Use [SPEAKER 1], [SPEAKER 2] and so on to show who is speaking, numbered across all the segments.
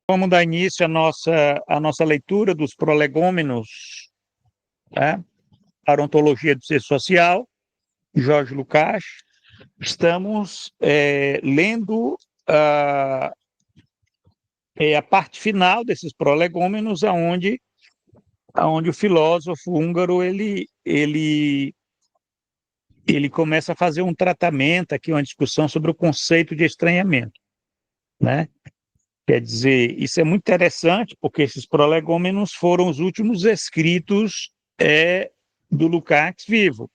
[SPEAKER 1] Vamos dar início à nossa leitura dos prolegômenos, tá? Para Ontologia do Ser Social, Jorge Lukács. Estamos lendo a parte final desses prolegômenos, aonde o filósofo húngaro ele começa a fazer um tratamento aqui, uma discussão sobre o conceito de estranhamento, né? Quer dizer, isso é muito interessante, porque esses prolegômenos foram os últimos escritos do Lukács vivo,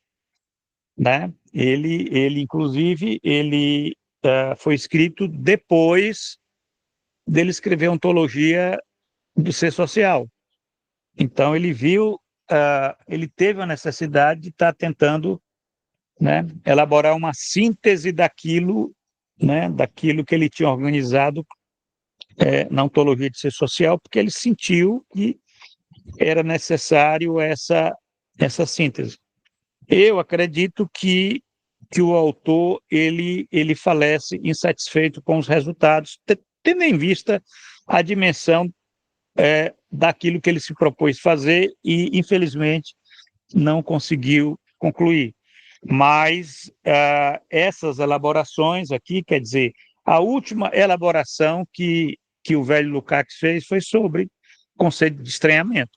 [SPEAKER 1] né? Inclusive, foi escrito depois dele escrever a Ontologia do Ser Social. Então, ele teve a necessidade de estar tentando, né, elaborar uma síntese daquilo, né, daquilo que ele tinha organizado na Ontologia de Ser Social, porque ele sentiu que era necessário essa síntese. Eu acredito que o autor ele falece insatisfeito com os resultados, tendo em vista a dimensão daquilo que ele se propôs fazer e, infelizmente, não conseguiu concluir. Mas essas elaborações aqui, quer dizer, a última elaboração que o velho Lukács fez foi sobre o conceito de estranhamento.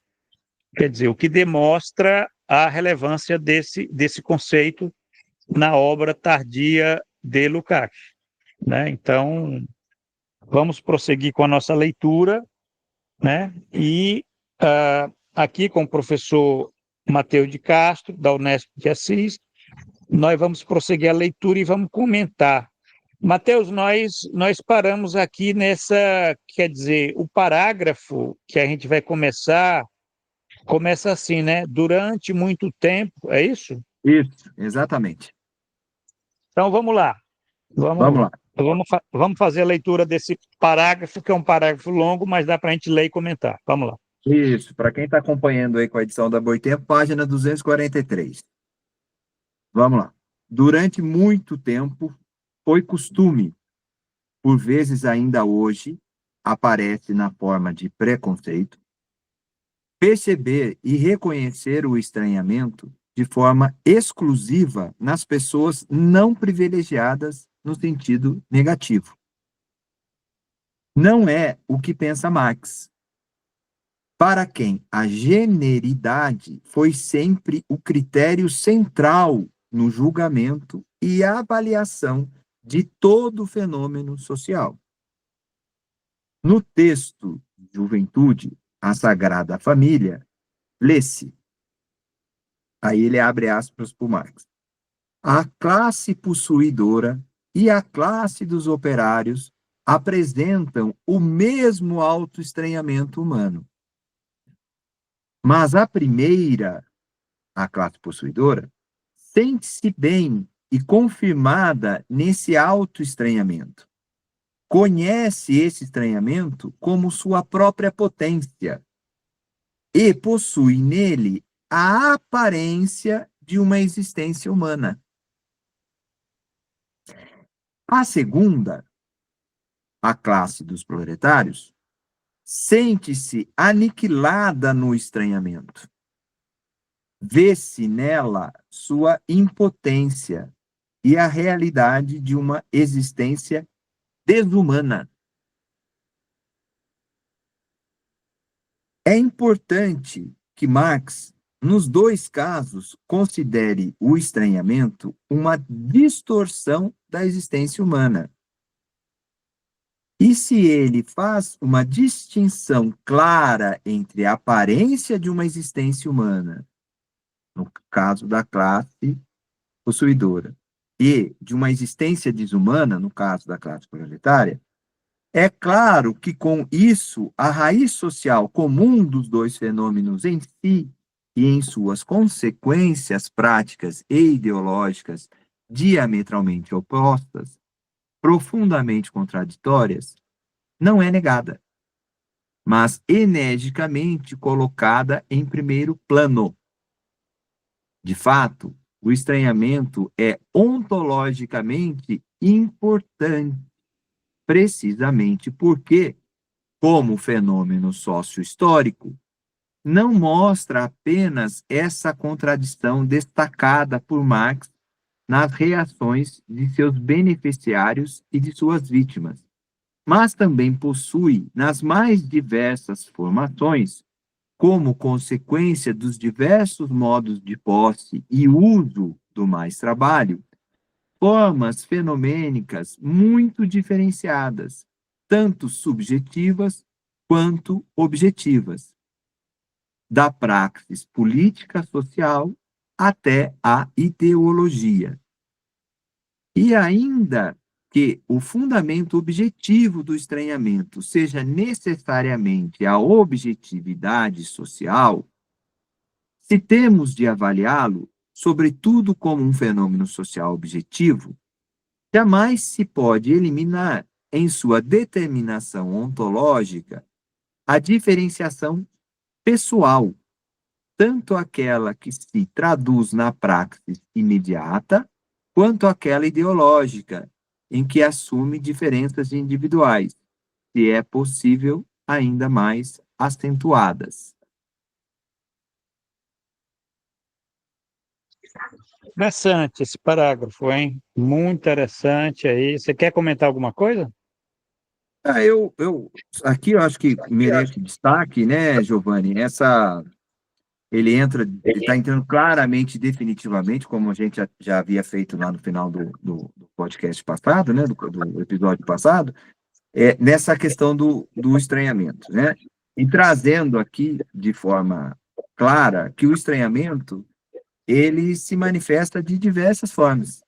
[SPEAKER 1] Quer dizer, o que demonstra a relevância desse conceito na obra tardia de Lukács, né? Então, vamos prosseguir com a nossa leitura, né? E aqui com o professor Mateus de Castro, da Unesp de Assis, nós vamos prosseguir a leitura e vamos comentar. Mateus, nós paramos aqui quer dizer, o parágrafo que a gente vai começa assim, né? Durante muito tempo, é isso?
[SPEAKER 2] Isso, exatamente.
[SPEAKER 1] Então, vamos lá.
[SPEAKER 2] Vamos lá.
[SPEAKER 1] Vamos fazer a leitura desse parágrafo, que é um parágrafo longo, mas dá para a gente ler e comentar. Vamos lá.
[SPEAKER 2] Isso, para quem está acompanhando aí com a edição da Boitempo, página 243. Vamos lá. Durante muito tempo, foi costume, por vezes ainda hoje, aparece na forma de preconceito, perceber e reconhecer o estranhamento de forma exclusiva nas pessoas não privilegiadas no sentido negativo. Não é o que pensa Marx, para quem a generidade foi sempre o critério central no julgamento e avaliação de todo fenômeno social. No texto Juventude, a Sagrada Família, lê-se, aí ele abre aspas para o Marx, a classe possuidora e a classe dos operários apresentam o mesmo autoestranhamento humano. Mas a primeira, a classe possuidora, sente-se bem e confirmada nesse autoestranhamento. Conhece esse estranhamento como sua própria potência e possui nele a aparência de uma existência humana. A segunda, a classe dos proletários, sente-se aniquilada no estranhamento. Vê-se nela sua impotência e a realidade de uma existência desumana. É importante que Marx, nos dois casos, considere o estranhamento uma distorção da existência humana. E se ele faz uma distinção clara entre a aparência de uma existência humana, no caso da classe possuidora, e de uma existência desumana, no caso da classe proletária, é claro que com isso a raiz social comum dos dois fenômenos em si e em suas consequências práticas e ideológicas diametralmente opostas, profundamente contraditórias, não é negada, mas energicamente colocada em primeiro plano. De fato, o estranhamento é ontologicamente importante, precisamente porque, como fenômeno sócio-histórico, não mostra apenas essa contradição destacada por Marx nas reações de seus beneficiários e de suas vítimas, mas também possui, nas mais diversas formações, como consequência dos diversos modos de posse e uso do mais-trabalho, formas fenomênicas muito diferenciadas, tanto subjetivas quanto objetivas, da praxis política social até a ideologia. E ainda que o fundamento objetivo do estranhamento seja necessariamente a objetividade social, se temos de avaliá-lo, sobretudo como um fenômeno social objetivo, jamais se pode eliminar em sua determinação ontológica a diferenciação pessoal, tanto aquela que se traduz na praxis imediata, quanto aquela ideológica, em que assume diferenças individuais, se é possível, ainda mais acentuadas.
[SPEAKER 1] Interessante esse parágrafo, hein? Muito interessante aí. Você quer comentar alguma coisa?
[SPEAKER 2] Aqui eu acho que merece destaque, né, Giovanni? Ele está entrando claramente, definitivamente, como a gente já havia feito lá no final do podcast passado, né, do episódio passado, nessa questão do estranhamento, né? E trazendo aqui de forma clara que o estranhamento ele se manifesta de diversas formas,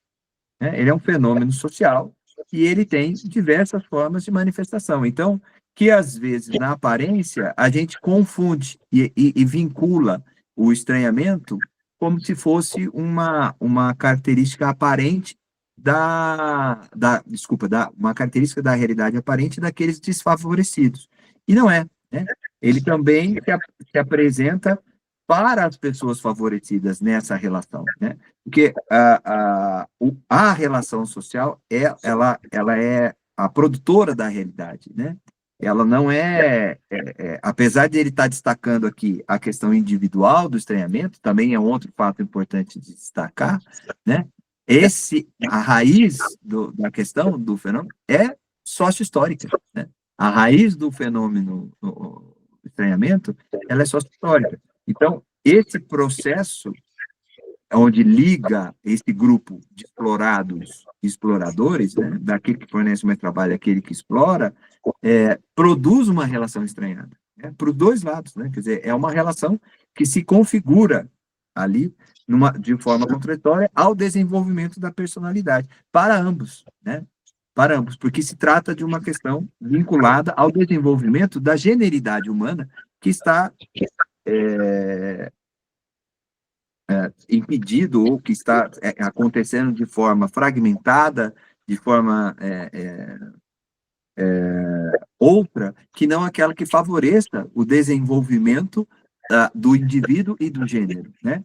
[SPEAKER 2] né? Ele é um fenômeno social e ele tem diversas formas de manifestação. Então, que às vezes, na aparência, a gente confunde e vincula o estranhamento como se fosse uma característica aparente uma característica da realidade aparente daqueles desfavorecidos. E não é, né? Ele também se apresenta para as pessoas favorecidas nessa relação, né? Porque a relação social ela é a produtora da realidade, né? Ela não apesar de ele estar destacando aqui a questão individual do estranhamento, também é outro fato importante de destacar, né? A raiz da questão do fenômeno é sócio-histórica, né? A raiz do fenômeno do estranhamento, ela é sócio-histórica. Então, esse processo onde liga esse grupo de explorados e exploradores, né, daquele que fornece mais trabalho àquele que explora, produz uma relação estranhada, né, para os dois lados, né? Quer dizer, é uma relação que se configura ali de forma contraditória ao desenvolvimento da personalidade, para ambos, né? Para ambos, porque se trata de uma questão vinculada ao desenvolvimento da generidade humana que está impedido ou que está acontecendo de forma fragmentada, de forma outra, que não aquela que favoreça o desenvolvimento do indivíduo e do gênero, né?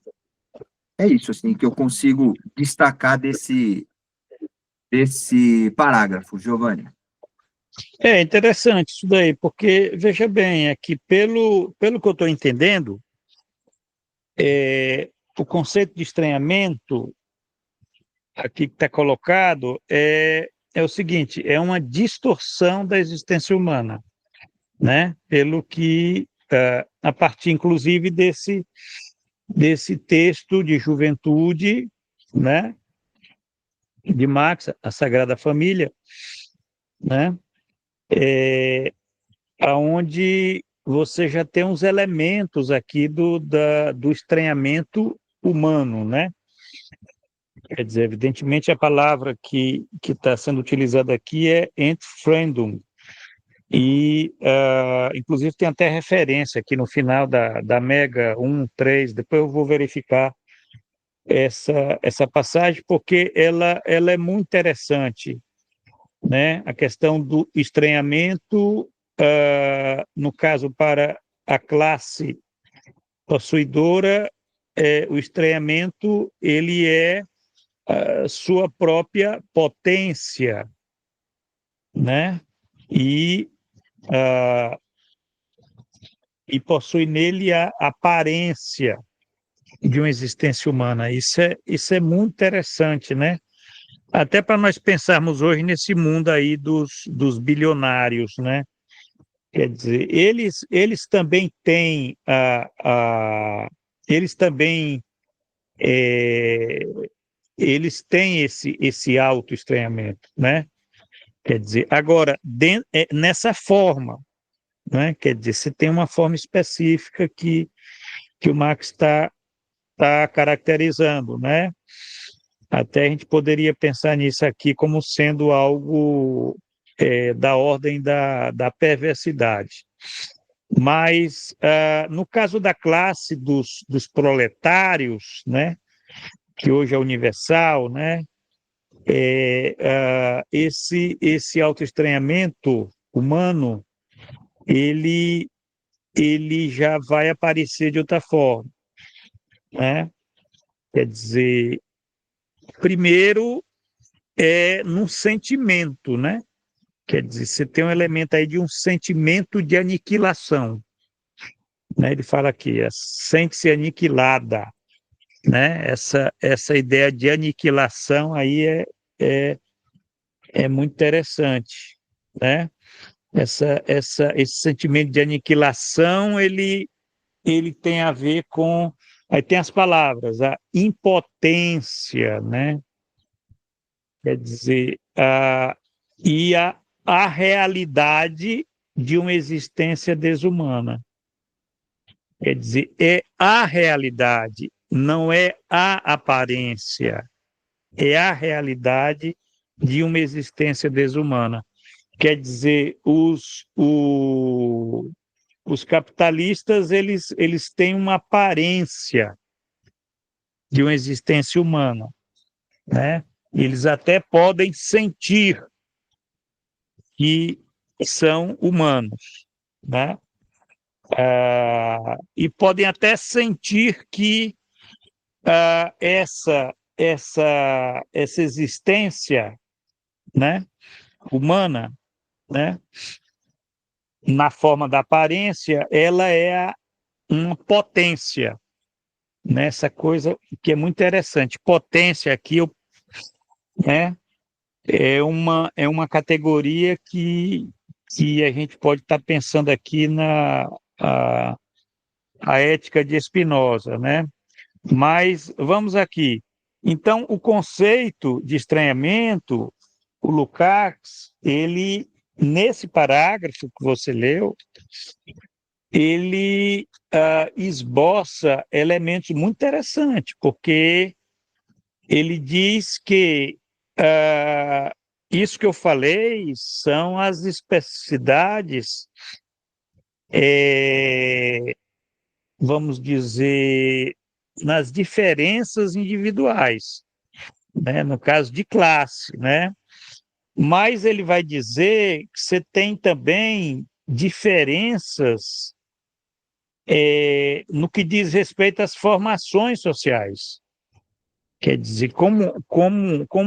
[SPEAKER 2] É isso, assim, que eu consigo destacar desse parágrafo, Giovanni.
[SPEAKER 1] É interessante isso daí, porque, veja bem, é que pelo que eu estou entendendo, o conceito de estranhamento aqui que está colocado é o seguinte, é uma distorção da existência humana, né? Pelo que, a partir, inclusive, desse texto de juventude, né? De Marx, A Sagrada Família, né? Aonde você já tem uns elementos aqui do estranhamento humano, né? Quer dizer, evidentemente, a palavra que está sendo utilizada aqui é entfremdung, e, inclusive, tem até referência aqui no final da Mega 1.3, depois eu vou verificar essa passagem, porque ela é muito interessante, né? A questão do estranhamento, no caso, para a classe possuidora, o estranhamento ele é sua própria potência, né? E e possui nele a aparência de uma existência humana. Isso é muito interessante, né? Até para nós pensarmos hoje nesse mundo aí dos bilionários, né? Quer dizer, eles também têm eles também é, eles têm esse autoestranhamento, né? Quer dizer, agora nessa forma, né? Quer dizer, você tem uma forma específica que o Marx está caracterizando, né? Até a gente poderia pensar nisso aqui como sendo algo da ordem da perversidade. Mas, no caso da classe dos proletários, né, que hoje é universal, né, esse autoestranhamento humano, ele, ele já vai aparecer de outra forma, né? Quer dizer, primeiro é num sentimento, né? Quer dizer, você tem um elemento aí de um sentimento de aniquilação, né? Ele fala aqui, sente-se aniquilada, né? Essa ideia de aniquilação aí é, é muito interessante, né? Esse sentimento de aniquilação, ele tem a ver com... Aí tem as palavras, a impotência, né? Quer dizer, e a realidade de uma existência desumana. Quer dizer, é a realidade, não é a aparência, é a realidade de uma existência desumana. Quer dizer, os capitalistas eles têm uma aparência de uma existência humana, né? Eles até podem sentir que são humanos, né? E podem até sentir que essa existência, né, humana, né, na forma da aparência, ela é uma potência, né? Essa coisa que é muito interessante. Potência aqui, né, é uma categoria que a gente pode estar pensando aqui a, a ética de Spinoza, né? Mas vamos aqui. Então, o conceito de estranhamento, o Lukács, ele, nesse parágrafo que você leu, ele esboça elementos muito interessantes, porque ele diz que isso que eu falei são as especificidades, vamos dizer, nas diferenças individuais, né? No caso de classe, né? Mas ele vai dizer que você tem também diferenças no que diz respeito às formações sociais. Quer dizer, como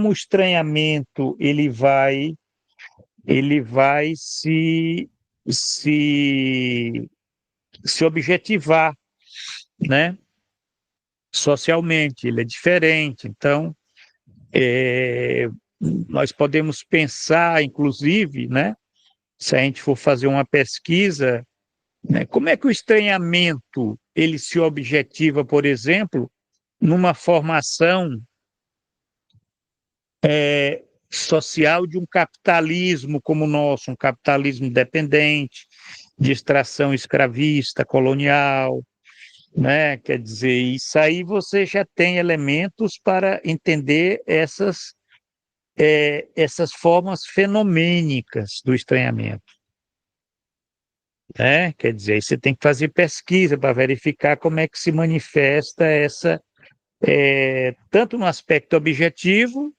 [SPEAKER 1] o estranhamento ele vai se, se objetivar, né? Socialmente, ele é diferente. Então, nós podemos pensar, inclusive, né? Se a gente for fazer uma pesquisa, né, como é que o estranhamento ele se objetiva, por exemplo, numa formação social de um capitalismo como o nosso, um capitalismo dependente, de extração escravista, colonial, né? Quer dizer, isso aí você já tem elementos para entender essas formas fenomênicas do estranhamento, né? Quer dizer, aí você tem que fazer pesquisa para verificar como é que se manifesta tanto no aspecto objetivo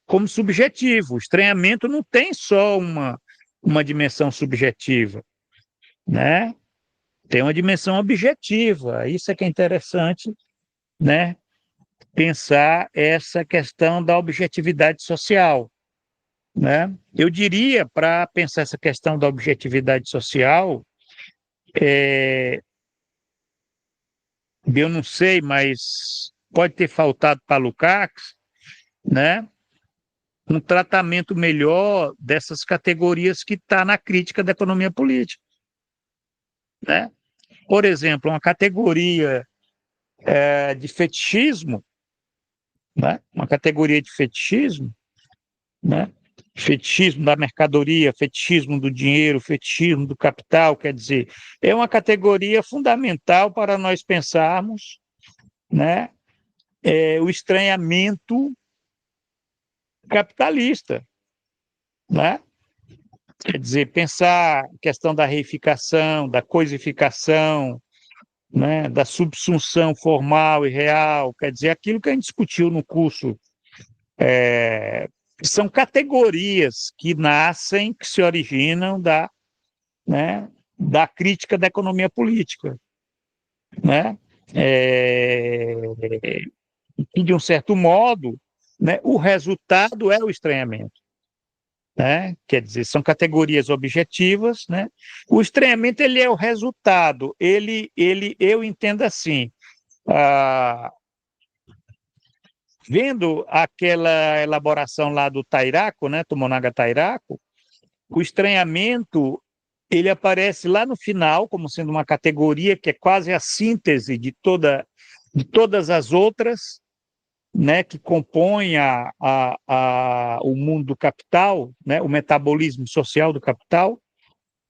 [SPEAKER 1] como subjetivo. O estranhamento não tem só uma dimensão subjetiva, né? Tem uma dimensão objetiva. Isso é que é interessante, né? Pensar essa questão da objetividade social, né? Eu diria, para pensar essa questão da objetividade social, eu não sei, mas pode ter faltado para Lukács, né? Um tratamento melhor dessas categorias que está na crítica da economia política, né? Por exemplo, uma categoria de fetichismo, né? Uma categoria de fetichismo, né? Fetichismo da mercadoria, fetichismo do dinheiro, fetichismo do capital, quer dizer, é uma categoria fundamental para nós pensarmos, né? O estranhamento capitalista, né? Quer dizer, pensar a questão da reificação, da coisificação, né, da subsunção formal e real, quer dizer, aquilo que a gente discutiu no curso, são categorias que nascem, que se originam né, da crítica da economia política, né? E, de um certo modo, né, o resultado é o estranhamento. Né? Quer dizer, são categorias objetivas, né? O estranhamento ele é o resultado. Eu entendo assim, ah, vendo aquela elaboração lá do Tairaco, né, Tomonaga Tairaco, o estranhamento ele aparece lá no final como sendo uma categoria que é quase a síntese de todas as outras, né, que compõem o mundo do capital, né, o metabolismo social do capital,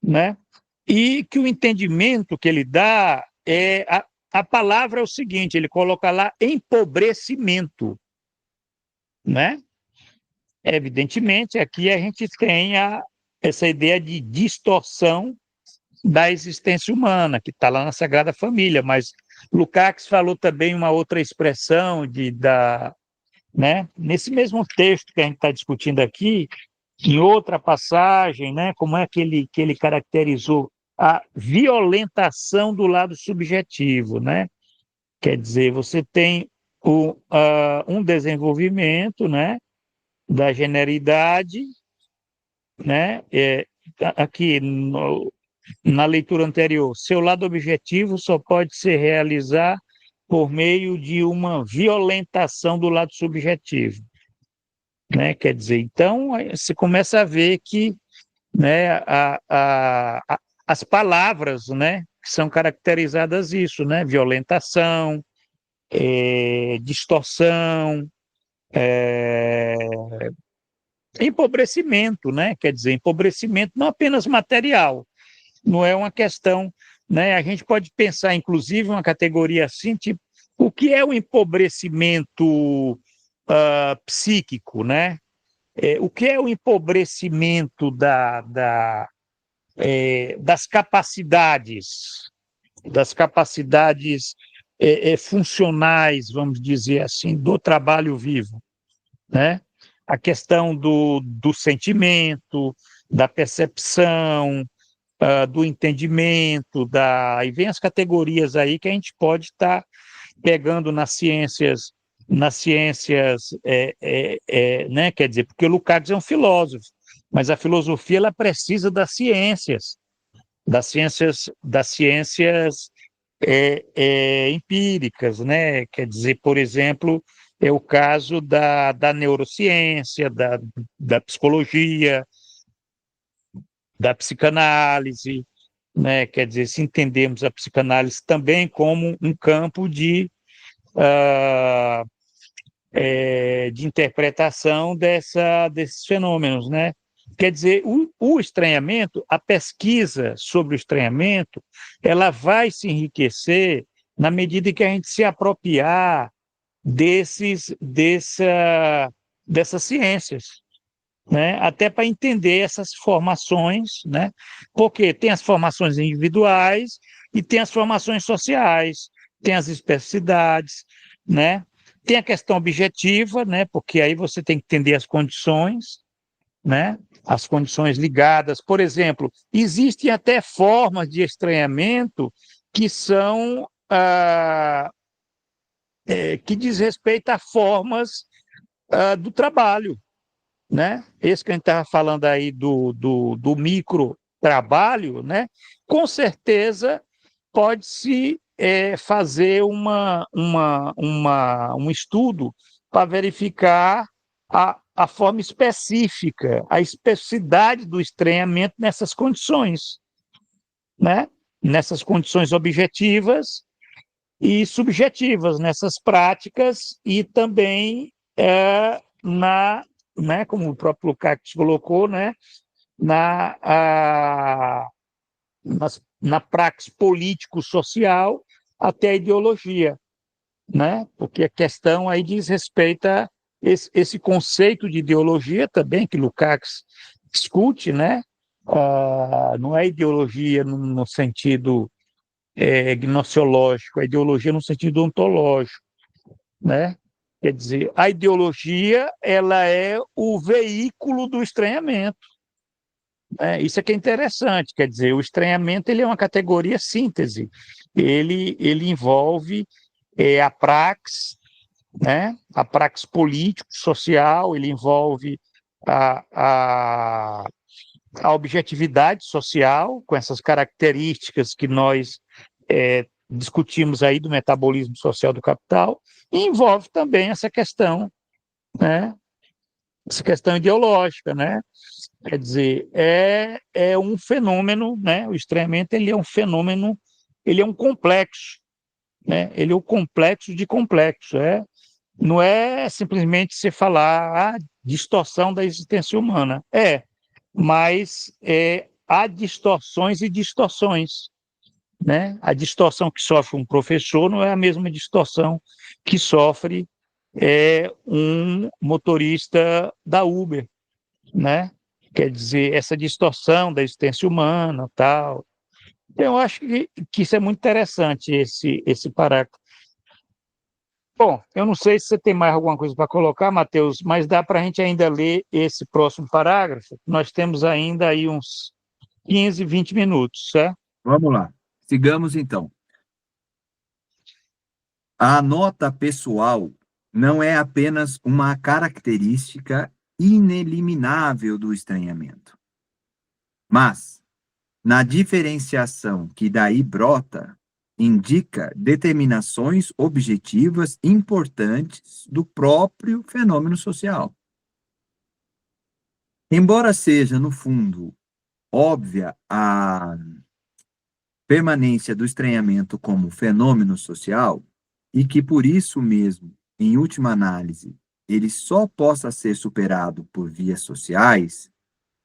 [SPEAKER 1] né, e que o entendimento que ele dá a palavra é o seguinte, ele coloca lá empobrecimento, né? Evidentemente, aqui a gente tem essa ideia de distorção da existência humana, que está lá na Sagrada Família, mas Lukács falou também uma outra expressão né? Nesse mesmo texto que a gente está discutindo aqui, em outra passagem, né? Como é que ele caracterizou a violentação do lado subjetivo, né? Quer dizer, você tem um desenvolvimento, né? Da generalidade, né? Aqui na leitura anterior, seu lado objetivo só pode se realizar por meio de uma violentação do lado subjetivo, né? Quer dizer, então você começa a ver que, né, as palavras, né, que são caracterizadas isso, né? Violentação, distorção, é, empobrecimento, né? Quer dizer, empobrecimento não apenas material, não é uma questão, né? A gente pode pensar, inclusive, uma categoria assim, tipo, o que é o empobrecimento psíquico, né? O que é o empobrecimento das capacidades funcionais, vamos dizer assim, do trabalho vivo, né? A questão do sentimento, da percepção, do entendimento, e vem as categorias aí que a gente pode estar pegando nas ciências, né? Quer dizer, porque o Lukács é um filósofo, mas a filosofia ela precisa das ciências empíricas, né? Quer dizer, por exemplo, é o caso da neurociência, da psicologia, da psicanálise, né? Quer dizer, se entendemos a psicanálise também como um campo uh, de interpretação desses fenômenos, né? Quer dizer, o estranhamento, a pesquisa sobre o estranhamento, ela vai se enriquecer na medida em que a gente se apropriar dessas ciências, né? Até para entender essas formações, né? Porque tem as formações individuais e tem as formações sociais, tem as especificidades, né? Tem a questão objetiva, né? Porque aí você tem que entender as condições, né? As condições ligadas, por exemplo, existem até formas de estranhamento que são que diz respeito a formas do trabalho, né? Esse que a gente estava falando aí do micro trabalho, né? Com certeza pode-se fazer um estudo para verificar a forma específica, a especificidade do estranhamento nessas condições, né? Nessas condições objetivas e subjetivas, nessas práticas e também né, como o próprio Lukács colocou, né, na praxis político-social até a ideologia, né? Porque a questão aí diz respeito a esse conceito de ideologia também que Lukács discute, né? Não é ideologia no sentido gnoseológico, é ideologia no sentido ontológico, né? Quer dizer, a ideologia ela é o veículo do estranhamento. Isso é que é interessante, quer dizer, o estranhamento ele é uma categoria síntese, ele envolve a praxis, né? A praxis político-social, ele envolve a, a, a objetividade social, com essas características que nós discutimos aí do metabolismo social do capital, e envolve também essa questão, né? Essa questão ideológica, né? Quer dizer, é um fenômeno, né? O estranhamento ele é um fenômeno, ele é um complexo, né? Ele é o complexo de complexo, não é simplesmente você falar distorção da existência humana, mas há distorções e distorções, né? A distorção que sofre um professor não é a mesma distorção que sofre um motorista da Uber, né? Quer dizer, essa distorção da existência humana, tal. Eu acho que isso é muito interessante, esse parágrafo. Bom, eu não sei se você tem mais alguma coisa para colocar, Matheus, mas dá para a gente ainda ler esse próximo parágrafo. Nós temos ainda aí uns 15, 20 minutos, certo?
[SPEAKER 2] Vamos lá. Sigamos, então. A nota pessoal não é apenas uma característica ineliminável do estranhamento, mas, na diferenciação que daí brota, indica determinações objetivas importantes do próprio fenômeno social. Embora seja, no fundo, óbvia a permanência do estranhamento como fenômeno social, e que por isso mesmo, em última análise, ele só possa ser superado por vias sociais,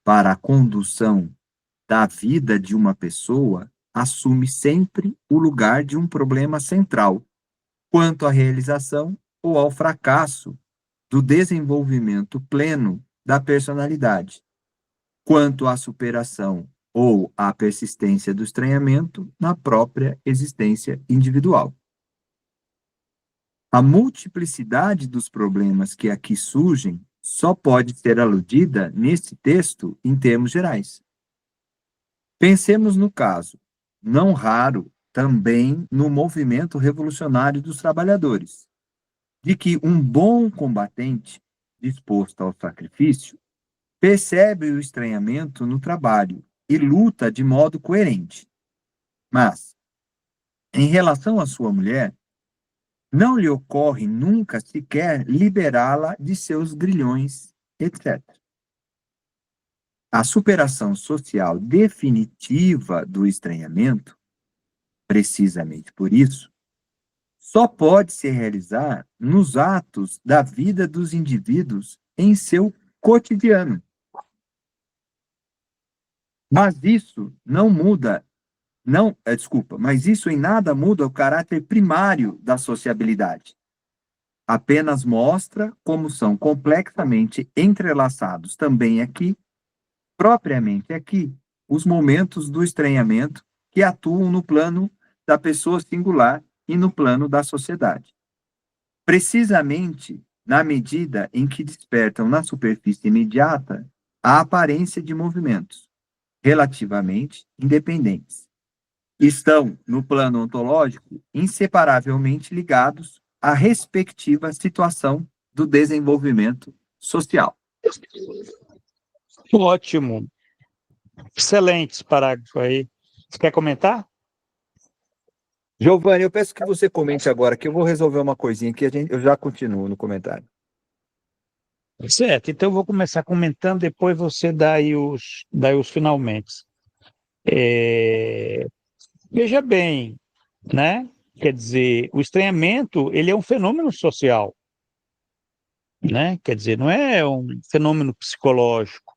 [SPEAKER 2] para a condução da vida de uma pessoa, assume sempre o lugar de um problema central, quanto à realização ou ao fracasso do desenvolvimento pleno da personalidade, quanto à superação ou à persistência do estranhamento na própria existência individual. A multiplicidade dos problemas que aqui surgem só pode ser aludida nesse texto em termos gerais. Pensemos no caso, não raro também no movimento revolucionário dos trabalhadores, de que um bom combatente, disposto ao sacrifício, percebe o estranhamento no trabalho e luta de modo coerente. Mas, em relação à sua mulher, não lhe ocorre nunca sequer liberá-la de seus grilhões, etc. A superação social definitiva do estranhamento, precisamente por isso, só pode se realizar nos atos da vida dos indivíduos em seu cotidiano. Mas isso não muda, mas isso em nada muda o caráter primário da sociabilidade. Apenas mostra como são complexamente entrelaçados também aqui, propriamente aqui, os momentos do estranhamento que atuam no plano da pessoa singular e no plano da sociedade. Precisamente na medida em que despertam na superfície imediata a aparência de movimentos relativamente independentes. Estão, no plano ontológico, inseparavelmente ligados à respectiva situação do desenvolvimento social.
[SPEAKER 1] Ótimo. Excelente esse parágrafo aí. Você quer comentar?
[SPEAKER 2] Giovanni, eu peço que você comente agora, que eu vou resolver uma coisinha aqui, eu já continuo no comentário.
[SPEAKER 1] Certo, então eu vou começar comentando, depois você dá aí os finalmente. Veja bem, né? Quer dizer, o estranhamento, ele é um fenômeno social, né? Quer dizer, não é um fenômeno psicológico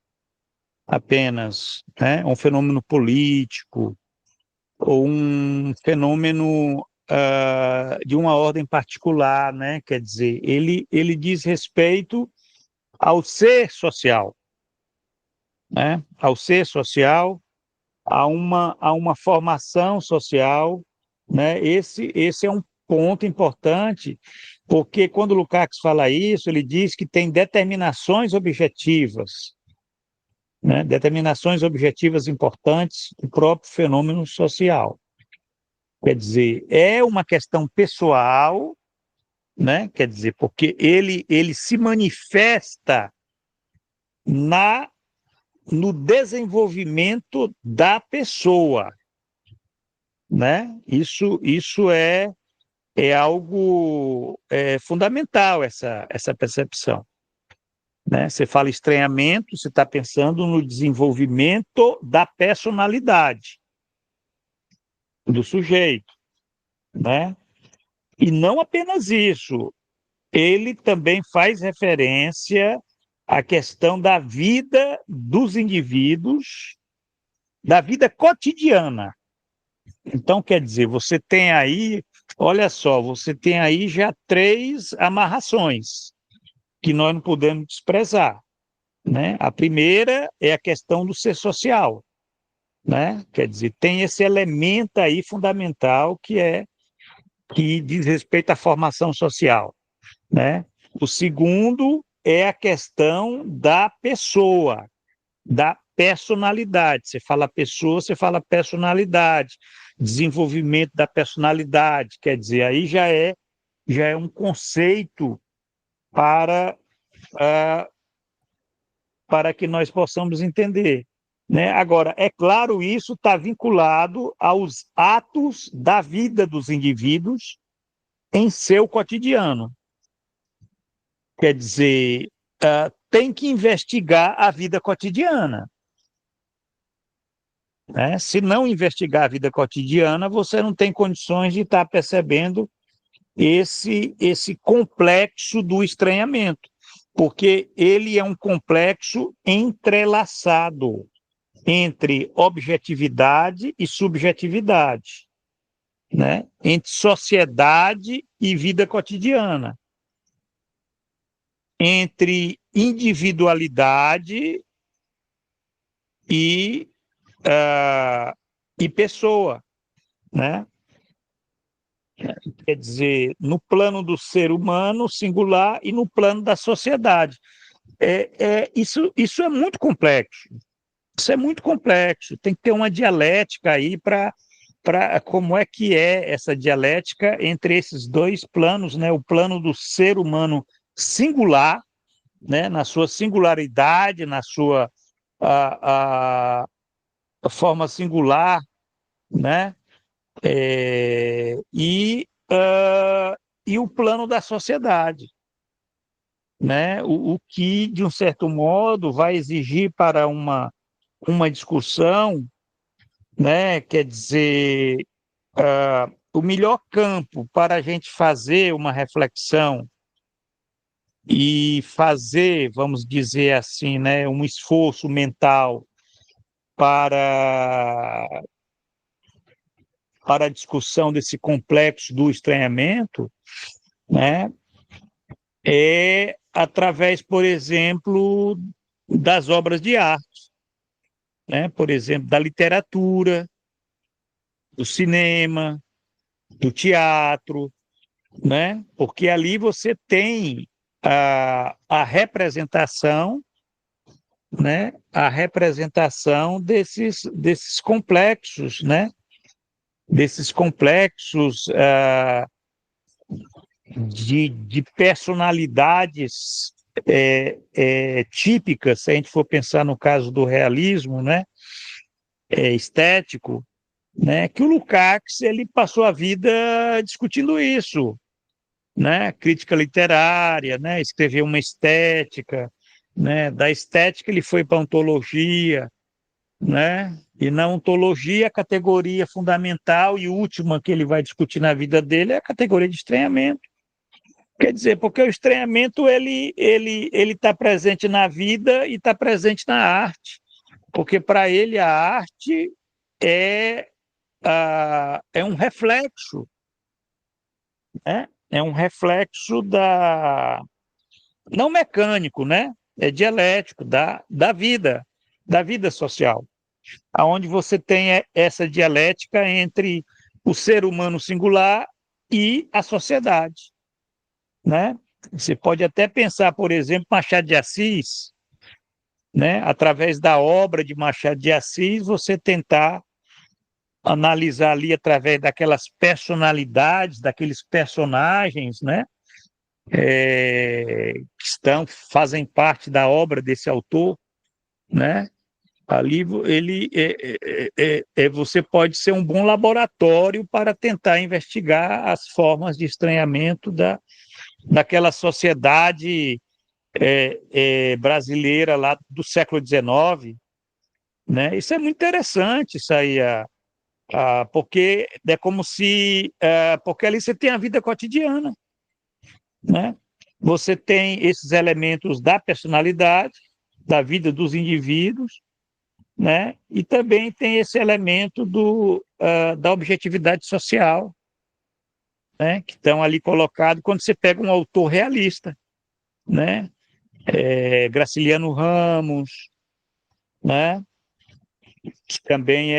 [SPEAKER 1] apenas, né? É um fenômeno político ou um fenômeno de uma ordem particular, né? Quer dizer, ele diz respeito ao ser social, né? Ao ser social, a uma formação social, né? Esse é um ponto importante, porque quando Lukács fala isso, ele diz que tem determinações objetivas, né? Determinações objetivas importantes do próprio fenômeno social. Quer dizer, é uma questão pessoal, né? Quer dizer, porque ele se manifesta na no desenvolvimento da pessoa, né? Isso é algo fundamental, essa percepção, né? Você fala estranhamento, você está pensando no desenvolvimento da personalidade do sujeito, né? E não apenas isso, ele também faz referência à questão da vida dos indivíduos, da vida cotidiana. Então, quer dizer, você tem aí, olha só, você tem aí já três amarrações que nós não podemos desprezar, né? A primeira é a questão do ser social, né? Quer dizer, tem esse elemento aí fundamental que diz respeito à formação social, né? O segundo é a questão da pessoa, da personalidade. Você fala pessoa, você fala personalidade, desenvolvimento da personalidade, quer dizer, aí já é um conceito para, uh, para que nós possamos entender, né? Agora, é claro, isso está vinculado aos atos da vida dos indivíduos em seu cotidiano. Quer dizer, tem que investigar a vida cotidiana, né? Se não investigar a vida cotidiana, você não tem condições de estar percebendo esse complexo do estranhamento, porque ele é um complexo entrelaçado entre objetividade e subjetividade, né? Entre sociedade e vida cotidiana, entre individualidade e, e pessoa, né? Quer dizer, no plano do ser humano singular e no plano da sociedade. Isso é muito complexo. Isso é muito complexo. Tem que ter uma dialética aí para como é que é essa dialética entre esses dois planos, né? O plano do ser humano singular, né? Na sua singularidade, na sua a forma singular, né? E o plano da sociedade, né? O que, de um certo modo, vai exigir para uma discussão, né? Quer dizer, o melhor campo para a gente fazer uma reflexão e fazer, vamos dizer assim, né, um esforço mental para, para a discussão desse complexo do estranhamento, né, é através, por exemplo, das obras de arte, né, por exemplo, da literatura, do cinema, do teatro, né, porque ali você tem a representação, né, a representação desses complexos, né, desses complexos de personalidades típica, se a gente for pensar no caso do realismo, né, estético, né, que o Lukács ele passou a vida discutindo isso, né, crítica literária, né, escreveu uma estética, né, da estética ele foi para a ontologia, né, e na ontologia a categoria fundamental e última que ele vai discutir na vida dele é a categoria de estranhamento. Quer dizer, porque o estranhamento ele está presente na vida e está presente na arte, porque para ele a arte é, é um reflexo, né? É um reflexo não mecânico, né? É dialético da vida social, aonde você tem essa dialética entre o ser humano singular e a sociedade, né? Você pode até pensar, por exemplo, Machado de Assis, né? Através da obra de Machado de Assis, você tentar analisar ali através daquelas personalidades, daqueles personagens, né? Fazem parte da obra desse autor, né? Ali você pode ser um bom laboratório para tentar investigar as formas de estranhamento daquela sociedade brasileira lá do século XIX, né? Isso é muito interessante, isso aí, porque é como se... porque ali você tem a vida cotidiana, né? Você tem esses elementos da personalidade, da vida dos indivíduos, né? E também tem esse elemento da objetividade social, né? Que estão ali colocados quando você pega um autor realista, né? Graciliano Ramos, né? Que também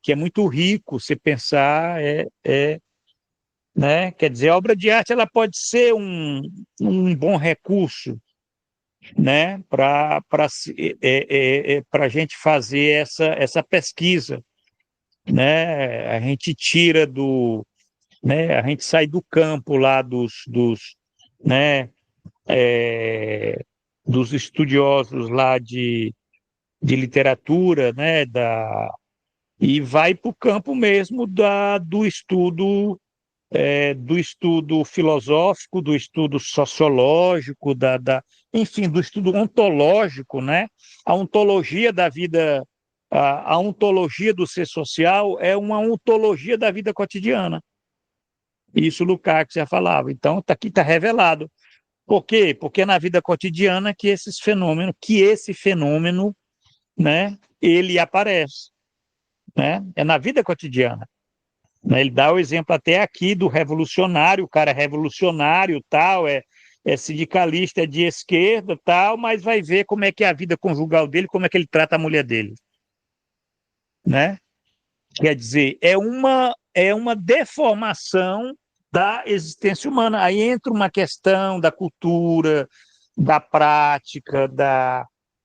[SPEAKER 1] que é muito rico se pensar, né? Quer dizer, a obra de arte ela pode ser um bom recurso, né? Para a gente fazer essa pesquisa, né? A gente tira né? A gente sai do campo lá né? Dos estudiosos lá de literatura, né? E vai para o campo mesmo do estudo filosófico, do estudo sociológico, enfim, do estudo ontológico, né? A ontologia da vida, a ontologia do ser social é uma ontologia da vida cotidiana. Isso Lukács já falava. Então, aqui está revelado. Por quê? Porque é na vida cotidiana que esse fenômeno, né, ele aparece, né? É na vida cotidiana. Né? Ele dá o exemplo até aqui do revolucionário, o cara é revolucionário, tal, é sindicalista, é de esquerda, tal, mas vai ver como é que é a vida conjugal dele, como é que ele trata a mulher dele, né? Quer dizer, é uma deformação da existência humana. Aí entra uma questão da cultura, da prática,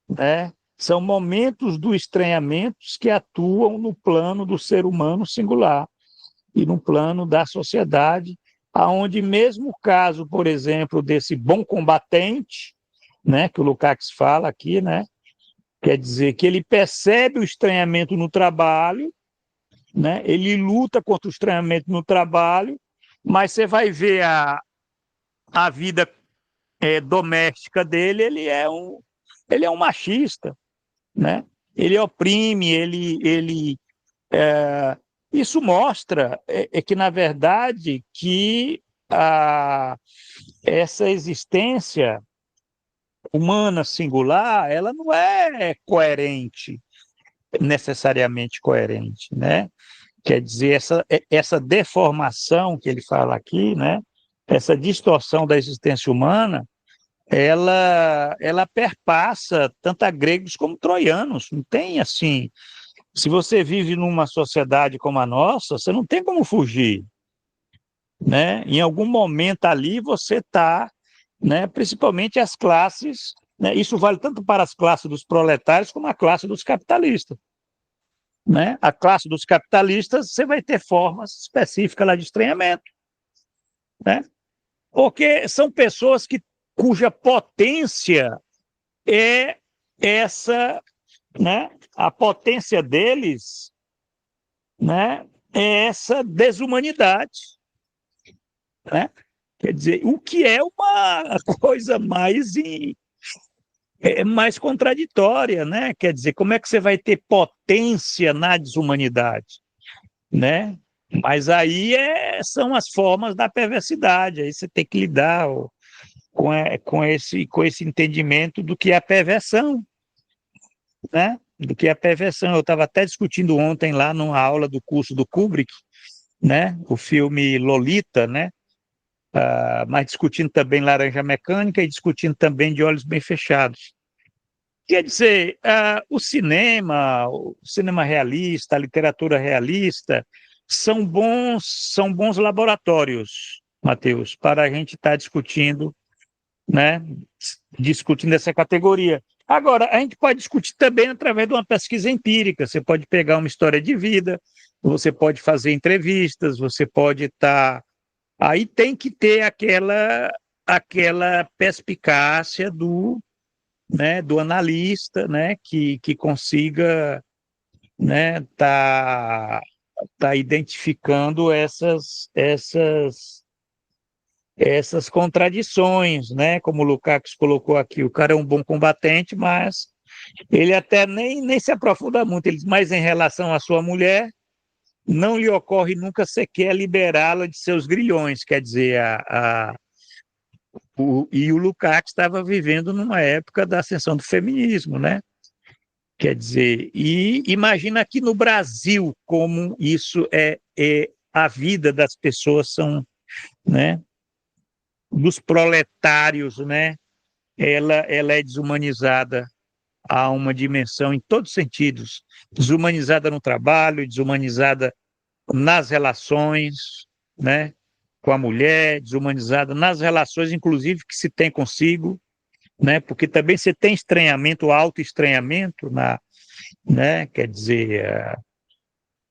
[SPEAKER 1] né? São momentos do estranhamento que atuam no plano do ser humano singular e no plano da sociedade, aonde mesmo o caso, por exemplo, desse bom combatente, né, que o Lukács fala aqui, né, quer dizer que ele percebe o estranhamento no trabalho, né, ele luta contra o estranhamento no trabalho, mas você vai ver a vida doméstica dele, ele é um machista, né? Ele oprime, é, isso mostra que, na verdade, que essa existência humana singular, ela não é coerente, necessariamente coerente, né? Quer dizer, essa deformação que ele fala aqui, né? Essa distorção da existência humana, ela perpassa tanto a gregos como troianos. Não tem assim. Se você vive numa sociedade como a nossa, você não tem como fugir, né? Em algum momento ali você está, né? Principalmente as classes, né? Isso vale tanto para as classes dos proletários como a classe dos capitalistas, né? A classe dos capitalistas você vai ter formas específicas lá de estranhamento, né? Porque são pessoas que cuja potência é essa, né? A potência deles, né? É essa desumanidade, né? Quer dizer, o que é uma coisa mais contraditória, né? Quer dizer, como é que você vai ter potência na desumanidade, né? Mas aí são as formas da perversidade, aí você tem que lidar com esse entendimento do que é a perversão, né? Do que é a perversão. Eu estava até discutindo ontem lá numa aula do curso do Kubrick, né? O filme Lolita, né? Mas discutindo também Laranja Mecânica e discutindo também De Olhos Bem Fechados. Quer dizer, o cinema realista, a literatura realista, são bons laboratórios, Matheus, para a gente estar discutindo, né? Discutindo essa categoria. Agora, a gente pode discutir também através de uma pesquisa empírica. Você pode pegar uma história de vida, você pode fazer entrevistas, você pode estar. Aí tem que ter aquela perspicácia do analista, né, que consiga, né, tá identificando essas contradições, né, como o Lukács colocou aqui, o cara é um bom combatente, mas ele até nem se aprofunda muito, ele diz, mas em relação à sua mulher, não lhe ocorre nunca sequer liberá-la de seus grilhões, quer dizer, e o Lukács estava vivendo numa época da ascensão do feminismo, né? Quer dizer, e imagina aqui no Brasil como isso é a vida das pessoas né? Dos proletários, né? Ela é desumanizada a uma dimensão em todos os sentidos, desumanizada no trabalho, desumanizada nas relações, né? Com a mulher, desumanizada nas relações, inclusive que se tem consigo, né? Porque também você tem estranhamento, autoestranhamento né? Quer dizer,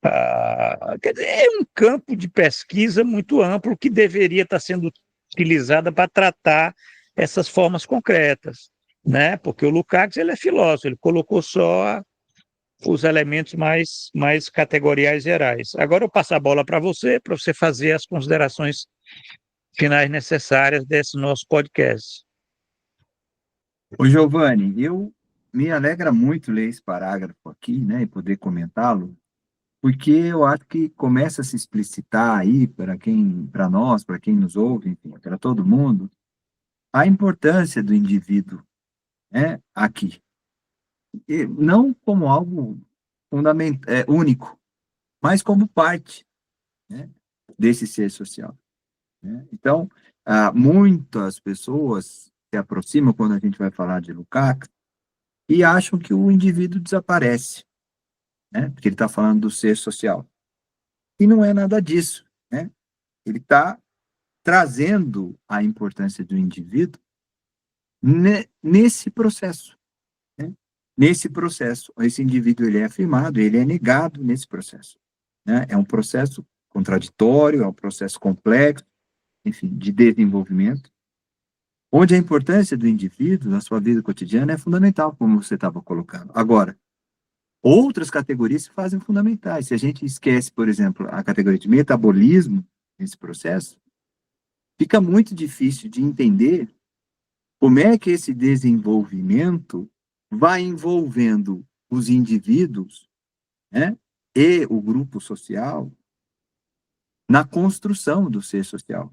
[SPEAKER 1] é um campo de pesquisa muito amplo que deveria estar sendo utilizado para tratar essas formas concretas, né? Porque o Lukács ele é filósofo, ele colocou só os elementos mais categoriais gerais. Agora eu passo a bola para você fazer as considerações finais necessárias desse nosso podcast.
[SPEAKER 2] Ô, Giovanni, me alegra muito ler esse parágrafo aqui, né, e poder comentá-lo, porque eu acho que começa a se explicitar aí para nós, para quem nos ouve, enfim, para todo mundo, a importância do indivíduo, né, aqui. E não como algo único, mas como parte, né, desse ser social, né? Então, muitas pessoas se aproximam quando a gente vai falar de Lukács e acham que o indivíduo desaparece, né? Porque ele está falando do ser social. E não é nada disso, né? Ele está trazendo a importância do indivíduo nesse processo, né? Nesse processo, esse indivíduo ele é afirmado, ele é negado nesse processo, né? É um processo contraditório, é um processo complexo, enfim, de desenvolvimento, onde a importância do indivíduo na sua vida cotidiana é fundamental, como você estava colocando. Agora, outras categorias se fazem fundamentais. Se a gente esquece, por exemplo, a categoria de metabolismo nesse processo, fica muito difícil de entender como é que esse desenvolvimento vai envolvendo os indivíduos, né, e o grupo social na construção do ser social.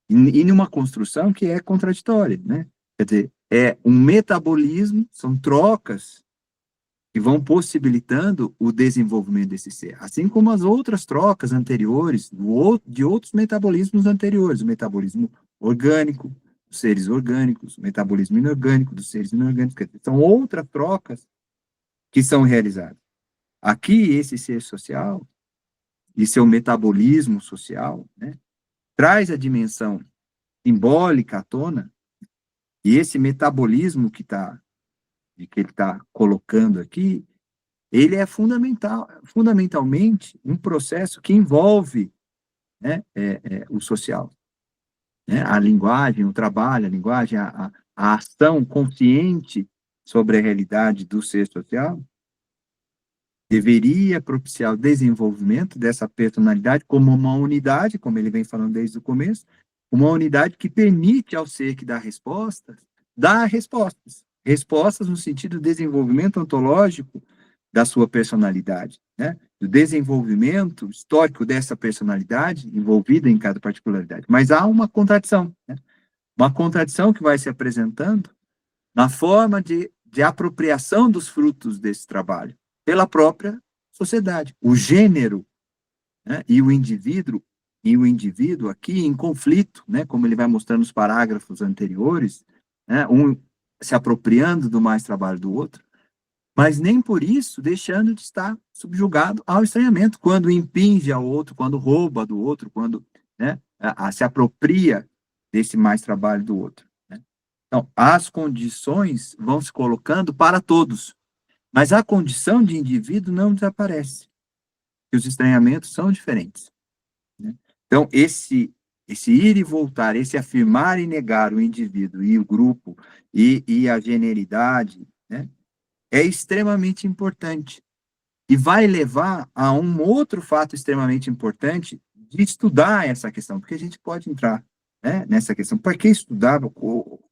[SPEAKER 2] E numa construção que é contraditória, né? Quer dizer, é um metabolismo, são trocas que vão possibilitando o desenvolvimento desse ser, assim como as outras trocas anteriores, de outros metabolismos anteriores, o metabolismo orgânico, dos seres orgânicos, o metabolismo inorgânico, dos seres inorgânicos, quer dizer, são outras trocas que são realizadas. Aqui, esse ser social e seu metabolismo social, né, traz a dimensão simbólica à tona, e esse metabolismo que ele está colocando aqui, ele é fundamentalmente um processo que envolve, né, o social. né? A linguagem, o trabalho, a linguagem, a ação consciente sobre a realidade do ser social, deveria propiciar o desenvolvimento dessa personalidade como uma unidade, como ele vem falando desde o começo, uma unidade que permite ao ser que dá respostas, dar respostas. Respostas no sentido do desenvolvimento ontológico da sua personalidade, né? Do desenvolvimento histórico dessa personalidade envolvida em cada particularidade. Mas há uma contradição, né? Uma contradição que vai se apresentando na forma de apropriação dos frutos desse trabalho pela própria sociedade. O gênero, né, e o indivíduo aqui em conflito, né, como ele vai mostrando nos parágrafos anteriores, né, um se apropriando do mais trabalho do outro, mas nem por isso deixando de estar subjugado ao estranhamento, quando impinge ao outro, quando rouba do outro, quando, né, se apropria desse mais trabalho do outro. Né? Então, as condições vão se colocando para todos, mas a condição de indivíduo não desaparece, porque os estranhamentos são diferentes. Né? Então, esse ir e voltar, esse afirmar e negar o indivíduo e o grupo e a generalidade, né, é extremamente importante. E vai levar a um outro fato extremamente importante de estudar essa questão, porque a gente pode entrar, né, nessa questão. Para que estudar?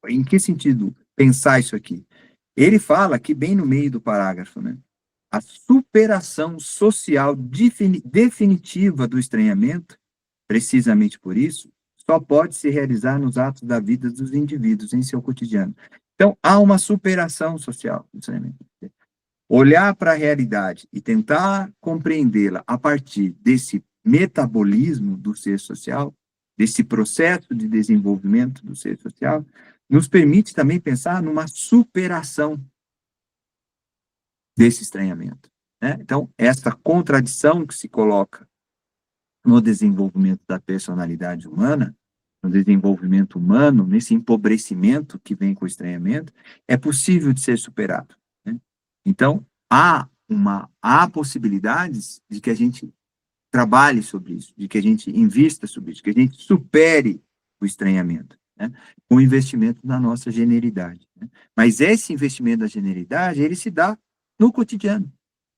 [SPEAKER 2] Em que sentido pensar isso aqui? Ele fala aqui, bem no meio do parágrafo, né? A superação social definitiva do estranhamento, precisamente por isso, só pode se realizar nos atos da vida dos indivíduos, em seu cotidiano. Então, há uma superação social do estranhamento. Olhar para a realidade e tentar compreendê-la a partir desse metabolismo do ser social, desse processo de desenvolvimento do ser social, nos permite também pensar numa superação desse estranhamento. Né? Então, essa contradição que se coloca no desenvolvimento da personalidade humana, no desenvolvimento humano, nesse empobrecimento que vem com o estranhamento, é possível de ser superado. Né? Então, há possibilidades de que a gente trabalhe sobre isso, de que a gente invista sobre isso, que a gente supere o estranhamento, né? Com o investimento na nossa generalidade. Né? Mas esse investimento da generalidade, ele se dá no cotidiano,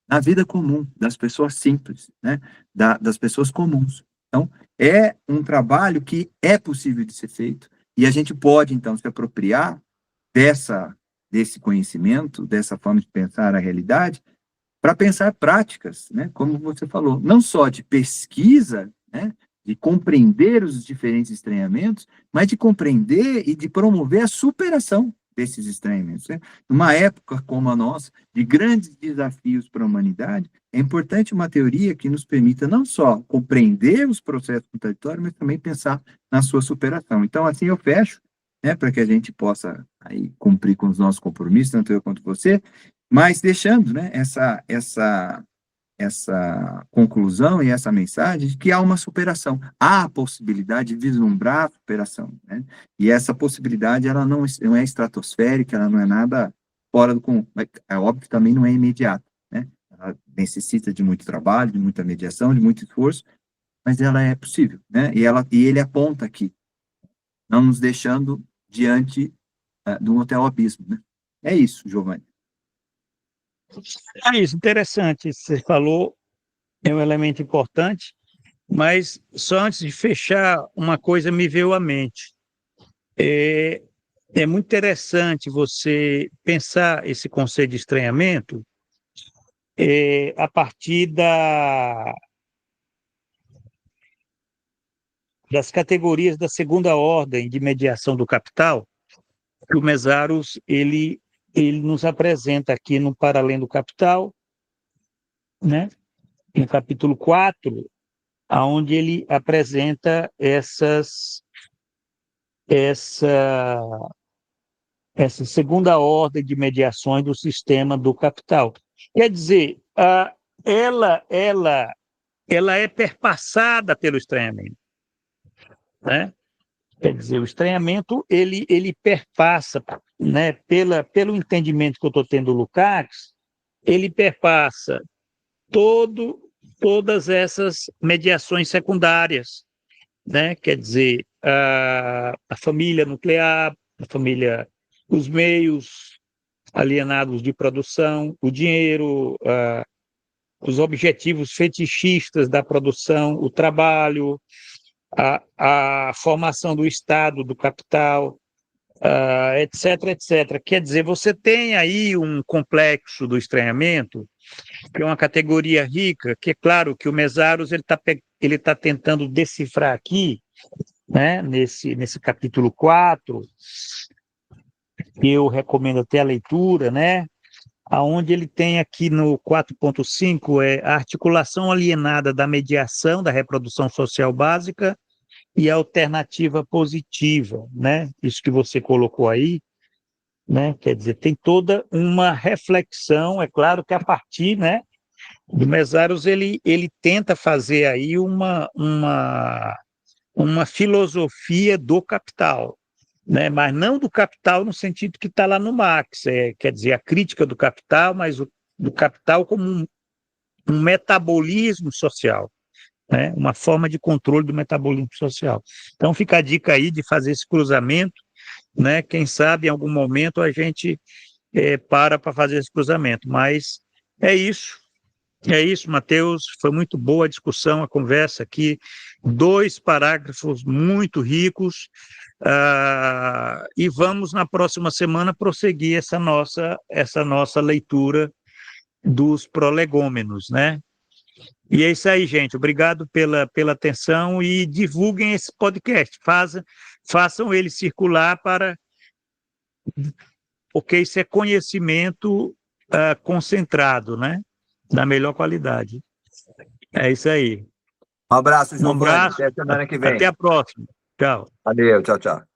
[SPEAKER 2] na vida comum, das pessoas simples, né? Das pessoas comuns. Então, é um trabalho que é possível de ser feito, e a gente pode, então, se apropriar desse conhecimento, dessa forma de pensar a realidade, para pensar práticas, né? Como você falou, não só de pesquisa, né? De compreender os diferentes estranhamentos, mas de compreender e de promover a superação desses estranhamentos. Né? Numa época como a nossa, de grandes desafios para a humanidade, é importante uma teoria que nos permita não só compreender os processos contraditórios, mas também pensar na sua superação. Então, assim eu fecho, né, para que a gente possa aí cumprir com os nossos compromissos, tanto eu quanto você, mas deixando, né, essa conclusão e essa mensagem de que há uma superação, há a possibilidade de vislumbrar a superação, né? E essa possibilidade, ela não é estratosférica, ela não é nada fora do comum, é óbvio que também não é imediata, né? Ela necessita de muito trabalho, de muita mediação, de muito esforço, mas ela é possível, né? E ele aponta aqui, não nos deixando diante de um hotel abismo, né? É isso, Giovanni.
[SPEAKER 1] É isso, interessante. Você falou, é um elemento importante, mas só antes de fechar, uma coisa me veio à mente. É muito interessante você pensar esse conceito de estranhamento a partir das categorias da segunda ordem de mediação do capital, que o Mesaros ele nos apresenta aqui no Para Além do Capital, né? No capítulo 4, onde ele apresenta essa segunda ordem de mediações do sistema do capital. Quer dizer, ela é perpassada pelo estranhamento, né? Quer dizer, o estranhamento ele perpassa, né? Pelo entendimento que eu estou tendo do Lukács, ele perpassa todas essas mediações secundárias, né? Quer dizer, a família nuclear, a família, os meios alienados de produção, o dinheiro, os objetivos fetichistas da produção, o trabalho, a formação do Estado, do capital, etc, etc. Quer dizer, você tem aí um complexo do estranhamento, que é uma categoria rica, que é claro que o Mesaros ele tá tentando decifrar aqui, né, nesse capítulo 4, que eu recomendo até a leitura, né, aonde ele tem aqui no 4.5 a articulação alienada da mediação da reprodução social básica e a alternativa positiva, né? Isso que você colocou aí, né? Quer dizer, tem toda uma reflexão, é claro que a partir, né, do Mesaros ele tenta fazer aí uma filosofia do capital, né? Mas não do capital no sentido que está lá no Marx, quer dizer, a crítica do capital, mas do capital como um metabolismo social, né? Uma forma de controle do metabolismo social. Então fica a dica aí de fazer esse cruzamento, né? Quem sabe em algum momento a gente para fazer esse cruzamento, mas é isso. É isso, Matheus. Foi muito boa a discussão, a conversa aqui. 2 parágrafos muito ricos. E vamos, na próxima semana, prosseguir essa nossa leitura dos prolegômenos, né? E é isso aí, gente. Obrigado pela atenção e divulguem esse podcast. Façam ele circular porque isso é conhecimento concentrado, né? Da melhor qualidade. É isso aí.
[SPEAKER 2] Um abraço,
[SPEAKER 1] Um
[SPEAKER 2] Giovanni.
[SPEAKER 1] abraço,
[SPEAKER 2] Até semana que
[SPEAKER 1] até
[SPEAKER 2] vem.
[SPEAKER 1] a próxima. Tchau.
[SPEAKER 2] Valeu, tchau, tchau.